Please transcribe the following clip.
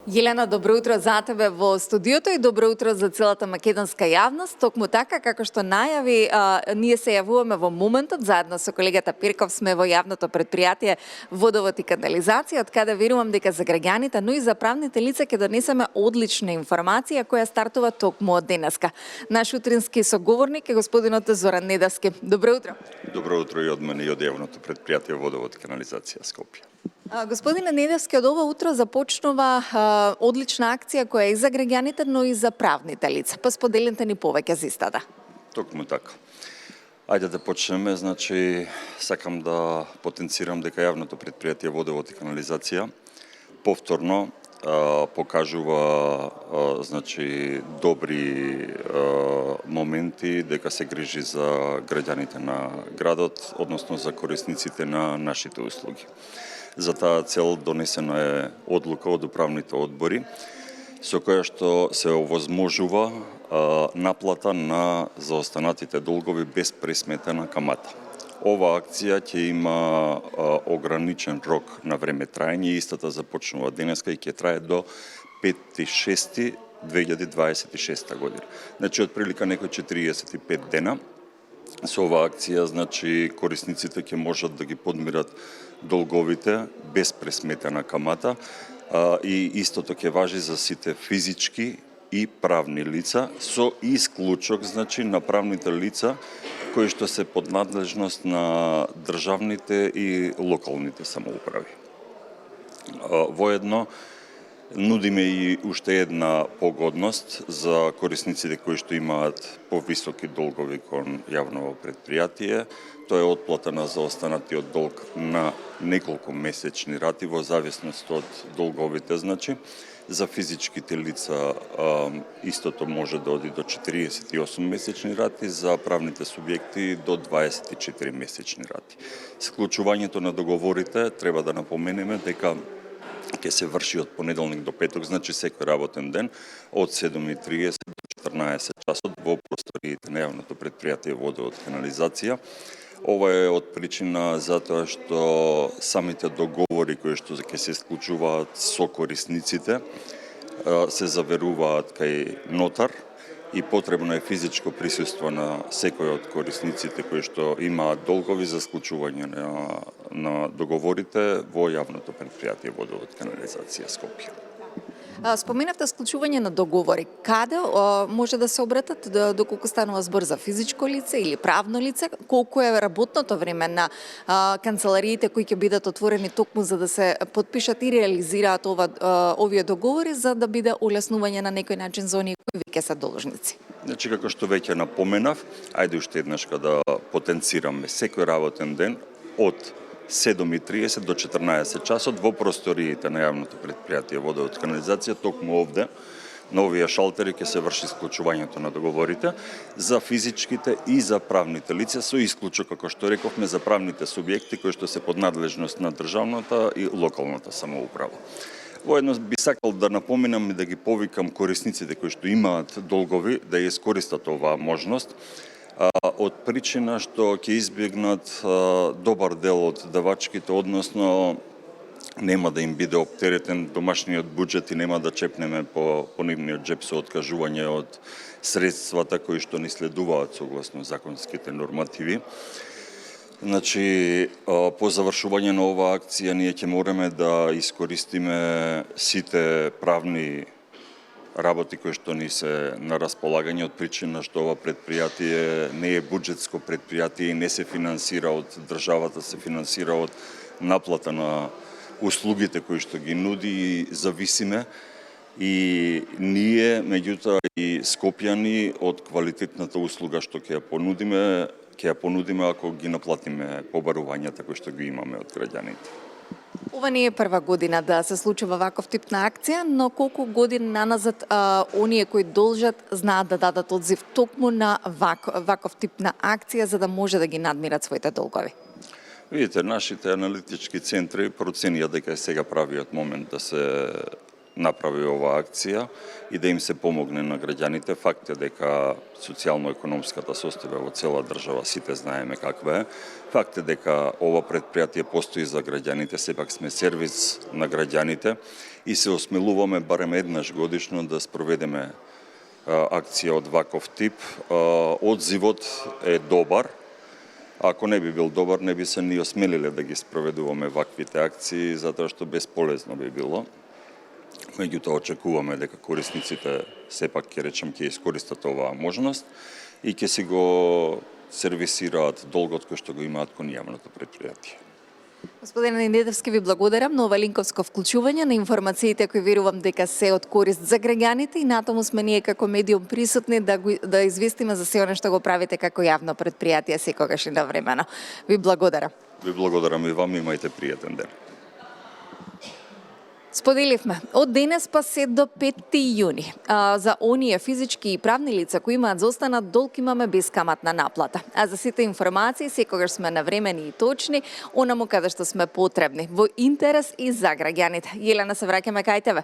Јелена, добро утро за тебе во студиото и добро утро за целата македонска јавност. Токму така, како што најави, ние се јавуваме во моментот, заедно со колегата Пирков сме во јавното предпријатие Водовод и канализација, од каде верувам дека за граѓаните, но и за правните лица ќе донесеме одлична информација која стартува токму од денеска. Наш утрински соговорник е господинот Зоран Недевски. Добро утро. Добро утро и од мене и од јавното предпријатие Водовод и канализација Скопје. Господине Недевски, од ова утро започнува одлична акција која е и за граѓаните, но и за правните лица. Па споделете ни повеќе за истата. Токму така. Ајде да почнеме, значи сакам да потенцирам дека јавното предпријатие Водовод и канализација повторно покажува значи добри моменти, дека се грижи за граѓаните на градот, односно за корисниците на нашите услуги. За таа цел донесена е одлука од управните одбори, со која што се овозможува наплата на заостанатите долгови без пресметена камата. Ова акција ќе има ограничен рок на време траење, истата започнува денеска и ќе трае до 5.6.2026 година. Значи, од прилика некои 45 дена. Со оваа акција, значи, корисниците ќе можат да ги подмират долговите без пресметена камата и истото ќе важи за сите физички и правни лица, со исклучок, значи, на правните лица кои што се под надлежност на државните и локалните самоуправи. Воедно, нудиме и уште една погодност за корисниците кои што имаат повисоки долгови кон јавно предпријатие. Тоа е отплата на заостанатиот долг на неколку месечни рати во зависност од долговите, значи. За физичките лица истото може да оди до 48 месечни рати, за правните субјекти до 24 месечни рати. Склучувањето на договорите треба да напоменеме дека ќе се врши од понеделник до петок, значи секој работен ден, од 7:30 до 14 часот во просториите на јавното предпријатие Водовод и канализација. Ова е од причина затоа што самите договори кои што ќе се склучуваат со корисниците се заверуваат кај нотар и потребно е физичко присуство на секој од корисниците кои што имаат долгови за склучување на договорите во јавното предпријатие Водовод и канализација Скопје. Споменавте склучување на договори. Каде може да се обратат, доколку станува збор за физичко лице или правно лице? Колку е работното време на канцелариите кои ќе бидат отворени токму за да се подпишат и реализираат овие договори, за да биде улеснување на некој начин за оние кои веќе се должници? Значи, како што веќе напоменав, ајде уште еднашка да потенцираме секој работен ден од 7:30 до 14 часот во просториите на јавното предпријатие Водовод и канализација, токму овде, на овие шалтери ќе се врши склучувањето на договорите за физичките и за правните лица, со исклучок, како што рековме, за правните субјекти кои што се под надлежност на државната и локалната самоуправа. Воедно би сакал да напоменам и да ги повикам корисниците кои што имаат долгови да ја искористат оваа можност, од причина што ќе избегнат добар дел од давачките, односно нема да им биде оптеретен домашниот буџет и нема да чепнеме по нивниот джеп со откажување од средствата кои што ни следуваат согласно законските нормативи. Значи, по завршување на оваа акција ние ќе мораме да искористиме сите правни работи кои што ни се на располагање, од причина што ова предпријатие не е буџетско предпријатие и не се финансира од државата, се финансира од наплата на услугите кои што ги нуди и зависиме и ние, меѓутоа и скопјани, од квалитетната услуга што ќе ја понудиме ако ги наплатиме побарувањата кои што ги имаме од граѓаните. Ова не е прва година да се случува ваков тип на акција, но колку години наназад оние кои должат знаат да дадат одзив токму на ваков тип на акција за да може да ги надмират своите долгови? Видите, нашите аналитички центри проценија дека е сега правиот момент да се направи оваа акција и да им се помогне на граѓаните. Факт е дека социјално-економската состојба во цела држава, сите знаеме каква е. Факт е дека ова предпријатие постои за граѓаните, сепак сме сервис на граѓаните и се осмелуваме барем еднаш годишно да спроведеме акција од ваков тип. Одзивот е добар. Ако не би бил добар, не би се ни осмелиле да ги спроведуваме ваквите акции, затоа што бесполезно би било. Меѓутоа очекуваме дека корисниците сепак ќе речем ќе искористат оваа можност и ќе си го сервисираат долгот кој што го имаат кон јавното предпријатие. Господине Недевски, ви благодарам на ова линковско вклучување на информациите кои верувам дека се од корист за граѓаните и натаму сме ние како медиум присутни да известиме за се она што го правите како јавно предпријатие секогаш и навремено. Ви благодарам. Ви благодарам и вам, имајте пријатен ден. Споделивме од денес па се до 5 јуни. За оние физички и правни лица кои имаат зостанат долг имаме бескаматна наплата. А за сите информации секогаш сме навремени и точни, онаму каде што сме потребни, во интерес и за граѓаните. Јелена, се враќаме кај тебе.